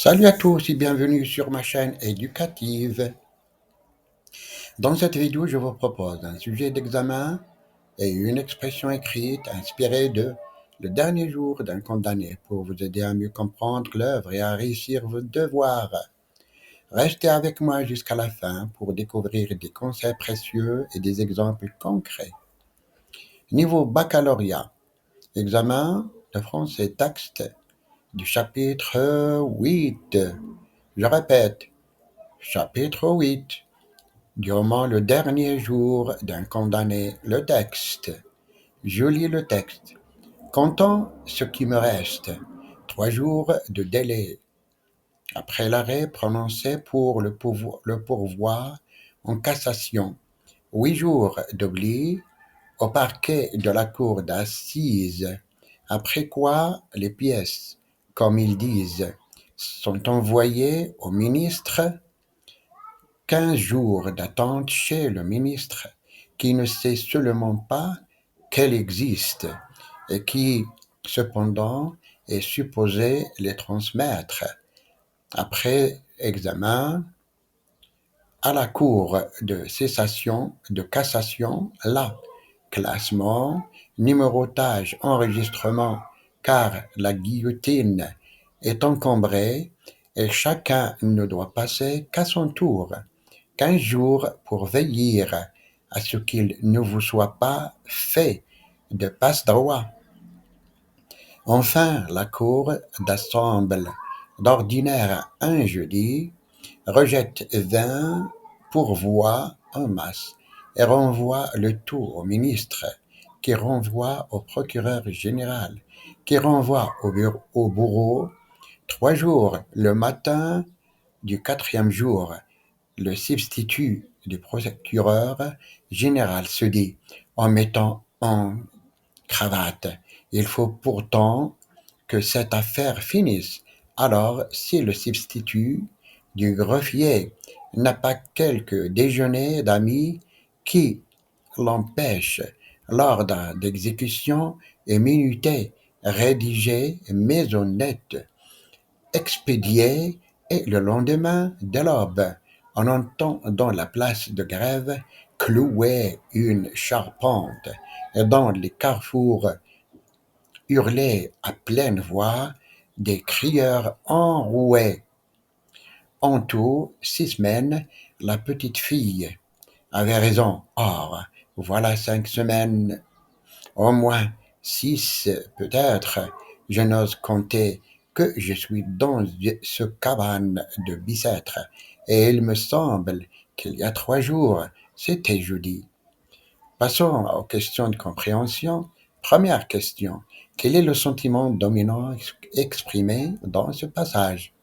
Salut à tous et bienvenue sur ma chaîne éducative. Dans cette vidéo, je vous propose un sujet d'examen et une expression écrite inspirée de Le dernier jour d'un condamné pour vous aider à mieux comprendre l'œuvre et à réussir vos devoirs. Restez avec moi jusqu'à la fin pour découvrir des concepts précieux et des exemples concrets. Niveau baccalauréat, examen de français texte du chapitre 8. Je répète, chapitre 8. Durant le dernier jour d'un condamné, le texte. Je lis le texte. Comptant ce qui me reste, 3 jours de délai. Après l'arrêt prononcé pour le pourvoi en cassation, 8 jours d'oubli au parquet de la cour d'assises. Après quoi, les pièces, comme ils disent, sont envoyées au ministre. 15 jours d'attente chez le ministre, qui ne sait seulement pas qu'elle existe et qui, cependant, est supposé les transmettre, après examen, à la Cour de cassation, là, classement, numérotage, enregistrement, car la guillotine est encombrée et chacun ne doit passer qu'à son tour. 15 jours pour veiller à ce qu'il ne vous soit pas fait de passe-droit. Enfin, la Cour d'assemble d'ordinaire un jeudi rejette 20 pourvois en masse et renvoie le tout au ministre, qui renvoie au procureur général, qui renvoie au bourreau. 3 jours le matin du quatrième jour, le substitut du procureur général se dit, en mettant en cravate, il faut pourtant que cette affaire finisse. Alors, si le substitut du greffier n'a pas quelque déjeuner d'amis qui l'empêche, l'ordre d'exécution est minuté, rédigé, maisonnette, expédié, et le lendemain de l'aube, on entend dans la place de Grève clouer une charpente, et dans les carrefours hurler à pleine voix des crieurs enroués. En tout, 6 semaines, la petite fille avait raison. Or, voilà 5 semaines, au moins 6 peut-être, je n'ose compter que je suis dans ce cabane de Bicêtre, et il me semble qu'il y a 3 jours, c'était jeudi. Passons aux questions de compréhension. Première question. Quel est le sentiment dominant exprimé dans ce passage?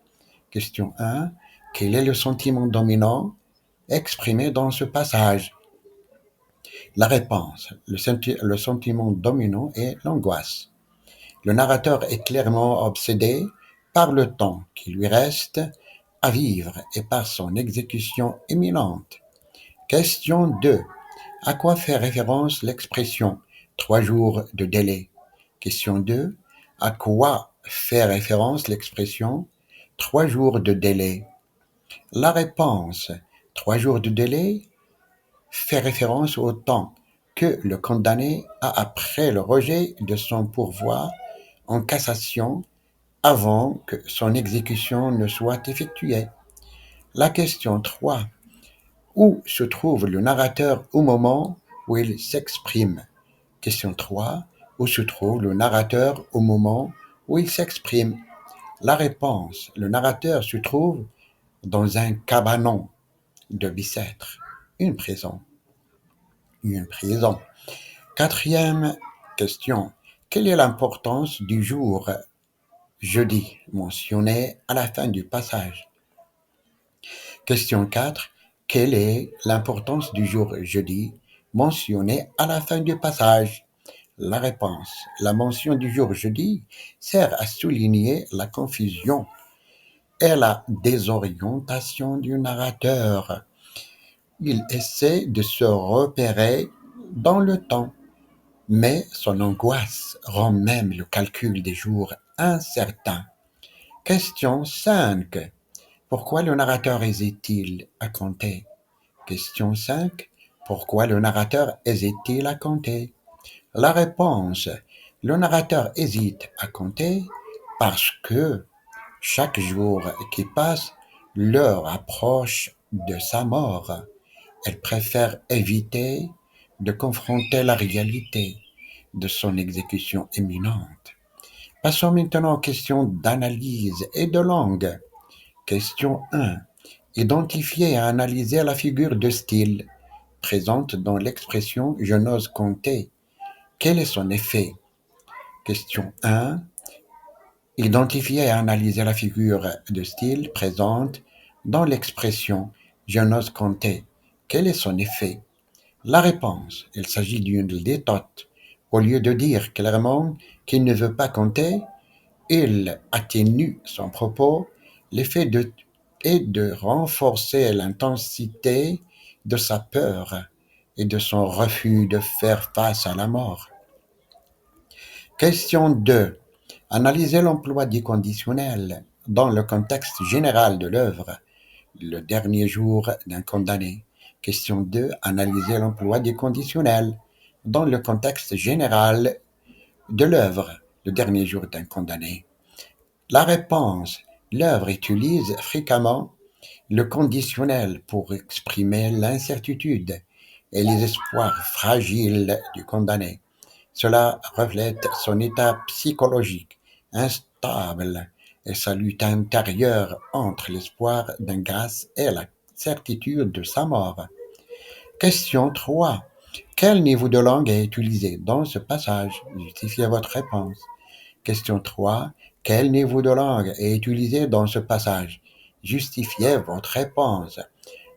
Question 1. Quel est le sentiment dominant exprimé dans ce passage? La réponse. Le sentiment dominant est l'angoisse. Le narrateur est clairement obsédé par le temps qui lui reste à vivre et par son exécution imminente. Question 2. À quoi fait référence l'expression 3 jours de délai? Question 2. À quoi fait référence l'expression 3 jours de délai? La réponse 3 jours de délai fait référence au temps que le condamné a après le rejet de son pourvoi en cassation avant que son exécution ne soit effectuée. La question 3. Où se trouve le narrateur au moment où il s'exprime? Question 3. Où se trouve le narrateur au moment où il s'exprime? La réponse. Le narrateur se trouve dans un cabanon de Bicêtre, une prison. Une prison. Quatrième question. Quelle est l'importance du jour jeudi mentionné à la fin du passage? Question 4. Quelle est l'importance du jour jeudi mentionné à la fin du passage? La réponse. La mention du jour jeudi sert à souligner la confusion et la désorientation du narrateur. Il essaie de se repérer dans le temps, mais son angoisse rend même le calcul des jours incertain. Question 5. Pourquoi le narrateur hésite-t-il à compter? Question 5. Pourquoi le narrateur hésite-t-il à compter? La réponse. Le narrateur hésite à compter parce que chaque jour qui passe l'heure approche de sa mort. Elle préfère éviter de confronter la réalité de son exécution imminente. Passons maintenant aux questions d'analyse et de langue. Question 1. Identifier et analyser la figure de style présente dans l'expression je n'ose compter. Quel est son effet? Question 1. Identifier et analyser la figure de style présente dans l'expression je n'ose compter. Quel est son effet? La réponse. Il s'agit d'une détote. Au lieu de dire clairement qu'il ne veut pas compter, il atténue son propos. L'effet est de renforcer l'intensité de sa peur et de son refus de faire face à la mort. Question 2. Analyser l'emploi du conditionnel dans le contexte général de l'œuvre, le dernier jour d'un condamné. Question 2. Analyser l'emploi du conditionnel dans le contexte général de l'œuvre, le dernier jour d'un condamné. La réponse. L'œuvre utilise fréquemment le conditionnel pour exprimer l'incertitude et les espoirs fragiles du condamné. Cela reflète son état psychologique instable et sa lutte intérieure entre l'espoir d'une grâce et la certitude de sa mort. Question 3. Quel niveau de langue est utilisé dans ce passage? Justifiez votre réponse. Question 3. Quel niveau de langue est utilisé dans ce passage? Justifiez votre réponse.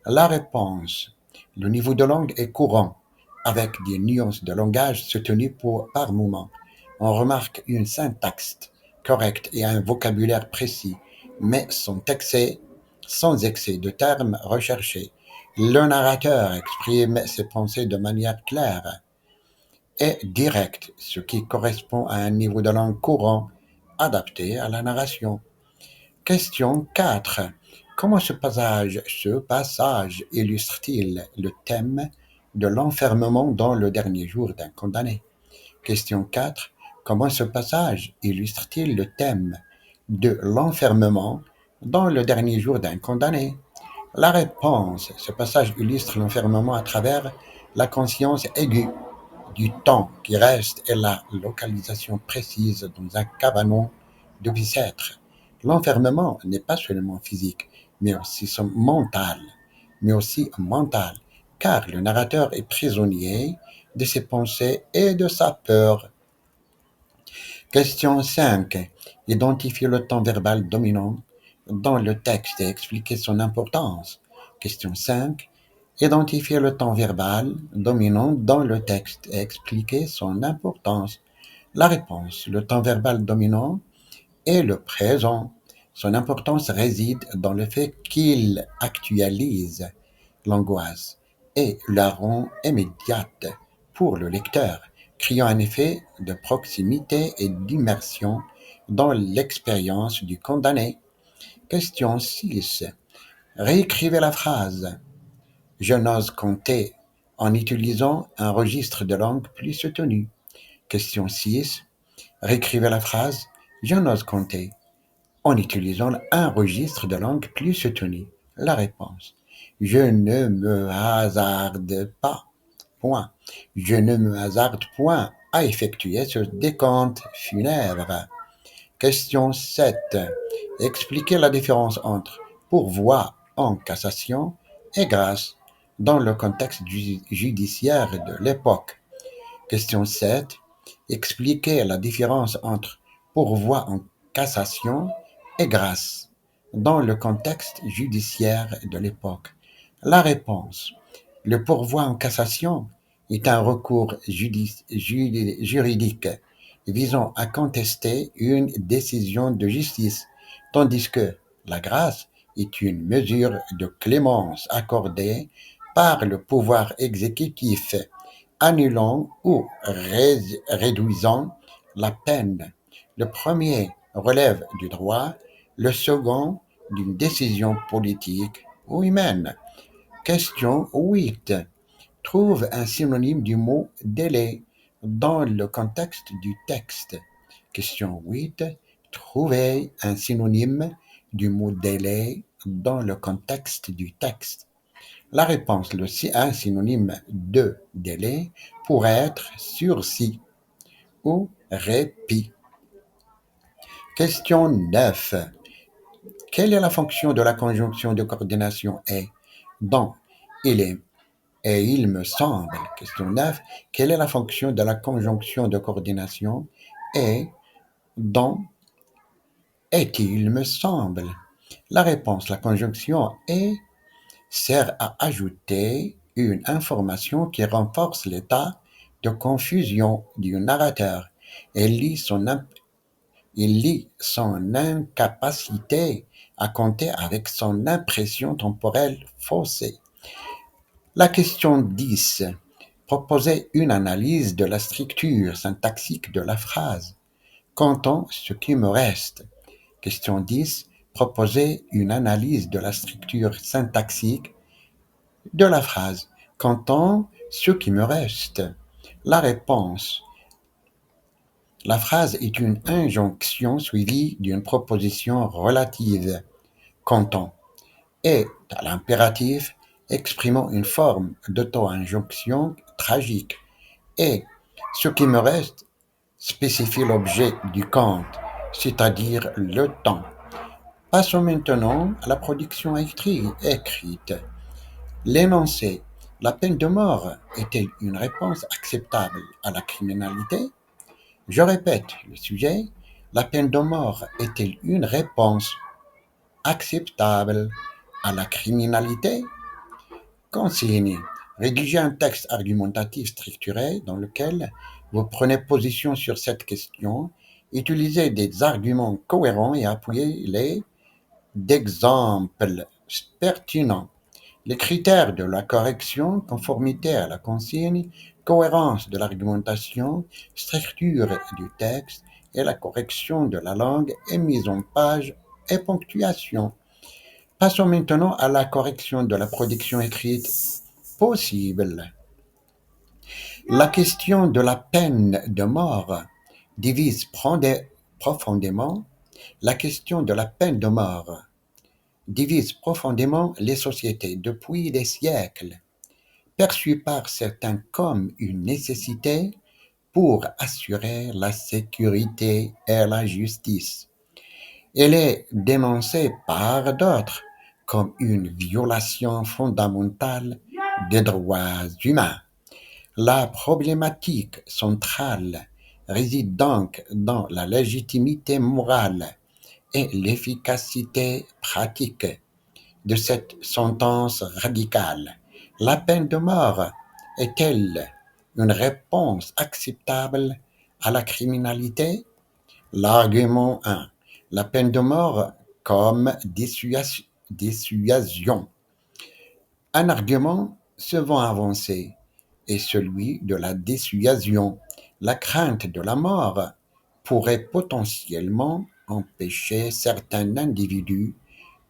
La réponse. Le niveau de langue est courant, avec des nuances de langage soutenues par moment. On remarque une syntaxe correcte et un vocabulaire précis, mais sans excès de termes recherchés. Le narrateur exprime ses pensées de manière claire et directe, ce qui correspond à un niveau de langue courant adapté à la narration. Question 4. Comment ce passage illustre-t-il le thème de l'enfermement dans le dernier jour d'un condamné? Question 4. Comment ce passage illustre-t-il le thème de l'enfermement dans le dernier jour d'un condamné? La réponse. Ce passage illustre l'enfermement à travers la conscience aiguë du temps qui reste et la localisation précise dans un cabanon de Bicêtre. L'enfermement n'est pas seulement physique, mais aussi mental, car le narrateur est prisonnier de ses pensées et de sa peur. Question 5. Identifier le temps verbal dominant dans le texte et expliquer son importance. Question 5. Identifier le temps verbal dominant dans le texte et expliquer son importance. La réponse. Le temps verbal dominant est le présent. Son importance réside dans le fait qu'il actualise l'angoisse et la rend immédiate pour le lecteur, créant un effet de proximité et d'immersion dans l'expérience du condamné. Question 6. Réécrivez la phrase je n'ose compter en utilisant un registre de langue plus soutenu. Question 6. Réécrivez la phrase je n'ose compter en utilisant un registre de langue plus soutenu. La réponse. Je ne me hasarde pas. Point. Je ne me hasarde point à effectuer ce décompte funèbre. Question 7. Expliquez la différence entre pourvoi en cassation et grâce dans le contexte judiciaire de l'époque. Question 7. Expliquez la différence entre pourvoi en cassation et grâce dans le contexte judiciaire de l'époque. La réponse. Le pourvoi en cassation est un recours juridique visant à contester une décision de justice, tandis que la grâce est une mesure de clémence accordée par le pouvoir exécutif, annulant ou réduisant la peine. Le premier relève du droit, le second d'une décision politique ou humaine. Question 8. Trouve un synonyme du mot délai dans le contexte du texte. Question 8. Trouvez un synonyme du mot délai dans le contexte du texte. La réponse, un synonyme de délai pourrait être sursis ou répit. Question 9. Quelle est la fonction de la conjonction de coordination est dans il est et il me semble? Question 9. Quelle est la fonction de la conjonction de coordination est dans et il me semble? La réponse, la conjonction est sert à ajouter une information qui renforce l'état de confusion du narrateur et il lie son incapacité à compter avec son impression temporelle faussée. La question 10. Proposez une analyse de la structure syntaxique de la phrase. Comptons ce qui me reste. Question 10. Proposez une analyse de la structure syntaxique de la phrase. Comptons ce qui me reste. La réponse. La phrase est une injonction suivie d'une proposition relative. Comptons est à l'impératif exprimant une forme d'auto-injonction tragique. Et ce qui me reste spécifie l'objet du compte, c'est-à-dire le temps. Passons maintenant à la production écrite. L'énoncé « La peine de mort est-elle une réponse acceptable à la criminalité ?» Je répète le sujet. La peine de mort est-elle une réponse acceptable à la criminalité? Consigne. Rédigez un texte argumentatif structuré dans lequel vous prenez position sur cette question. Utilisez des arguments cohérents et appuyez-les d'exemples pertinents. Les critères de la correction, conformité à la consigne, cohérence de l'argumentation, structure du texte et la correction de la langue et mise en page et ponctuation. Passons maintenant à la correction de la production écrite possible. La question de la peine de mort divise profondément la question de la peine de mort divise profondément les sociétés depuis des siècles, perçue par certains comme une nécessité pour assurer la sécurité et la justice. Elle est dénoncée par d'autres comme une violation fondamentale des droits humains. La problématique centrale réside donc dans la légitimité morale et l'efficacité pratique de cette sentence radicale. La peine de mort est-elle une réponse acceptable à la criminalité? L'argument 1. La peine de mort comme dissuasion. Un argument souvent avancé est celui de la dissuasion. La crainte de la mort pourrait potentiellement empêcher certains individus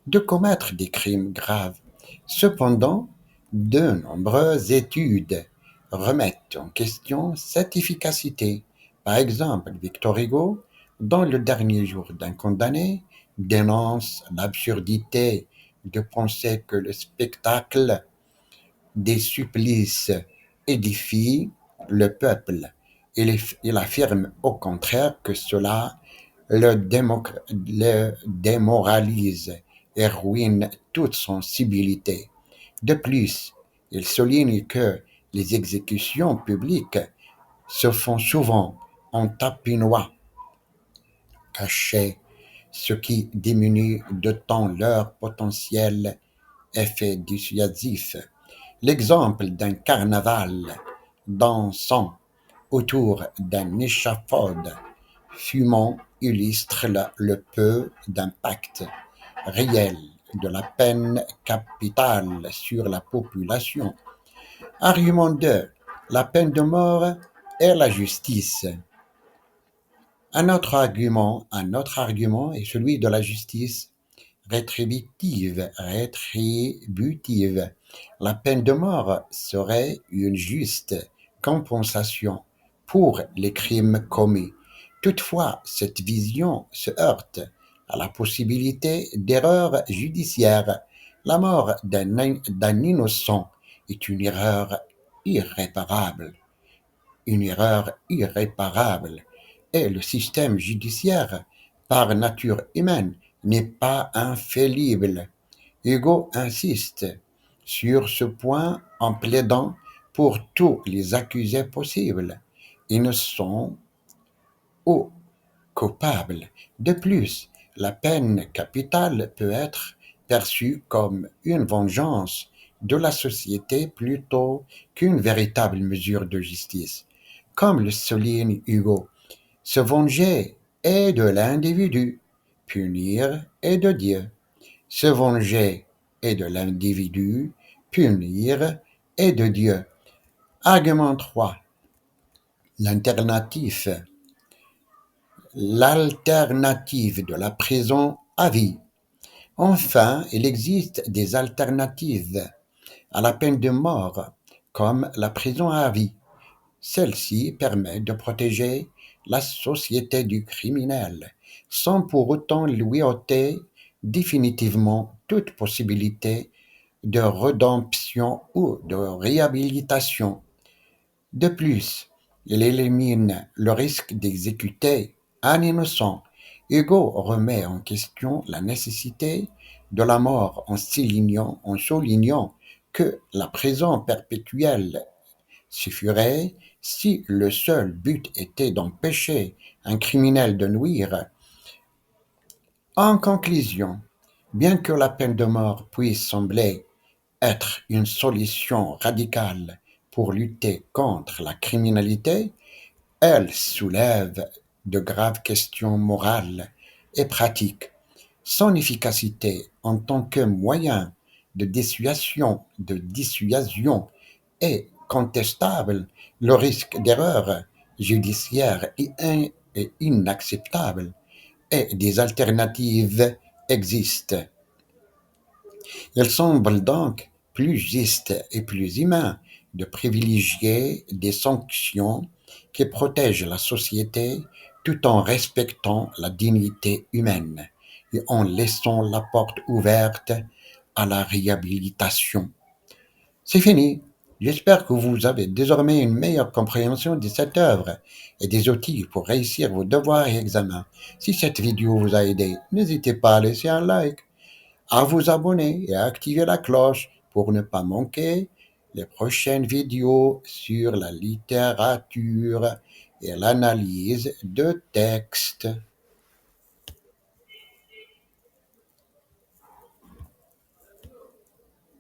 de commettre des crimes graves. Cependant, de nombreuses études remettent en question cette efficacité. Par exemple, Victor Hugo, dans Le dernier jour d'un condamné, dénonce l'absurdité de penser que le spectacle des supplices édifie le peuple. Il affirme au contraire que cela le démoralise et ruine toute sensibilité. De plus, il souligne que les exécutions publiques se font souvent en tapinois caché, ce qui diminue d'autant leur potentiel effet dissuasif. L'exemple d'un carnaval dansant autour d'un échafaud fumant illustre le peu d'impact réel de la peine capitale sur la population. Argument 2. La peine de mort et la justice. Un autre argument est celui de la justice rétributive. La peine de mort serait une juste compensation pour les crimes commis. Toutefois, cette vision se heurte à la possibilité d'erreurs judiciaires. La mort d'un innocent est irréparable, une erreur irréparable, et le système judiciaire, par nature humaine, n'est pas infaillible. Hugo insiste sur ce point en plaidant pour tous les accusés possibles, innocents ou coupables. De plus, la peine capitale peut être perçue comme une vengeance de la société plutôt qu'une véritable mesure de justice. Comme le souligne Hugo, se venger est de l'individu, punir est de Dieu. Se venger est de l'individu, punir est de Dieu. Argument 3. L'alternative. L'alternative de la prison à vie. Enfin, il existe des alternatives à la peine de mort, comme la prison à vie. Celle-ci permet de protéger la société du criminel, sans pour autant lui ôter définitivement toute possibilité de rédemption ou de réhabilitation. De plus, il élimine le risque d'exécuter un innocent. Hugo remet en question la nécessité de la mort en soulignant que la prison perpétuelle suffirait si le seul but était d'empêcher un criminel de nuire. En conclusion, bien que la peine de mort puisse sembler être une solution radicale pour lutter contre la criminalité, elle soulève de graves questions morales et pratiques. Son efficacité en tant que moyen de dissuasion est contestable. Le risque d'erreur judiciaire est inacceptable et des alternatives existent. Il semble donc plus juste et plus humain de privilégier des sanctions qui protègent la société tout en respectant la dignité humaine et en laissant la porte ouverte à la réhabilitation. C'est fini. J'espère que vous avez désormais une meilleure compréhension de cette œuvre et des outils pour réussir vos devoirs et examens. Si cette vidéo vous a aidé, n'hésitez pas à laisser un like, à vous abonner et à activer la cloche pour ne pas manquer les prochaines vidéos sur la littérature et l'analyse de textes.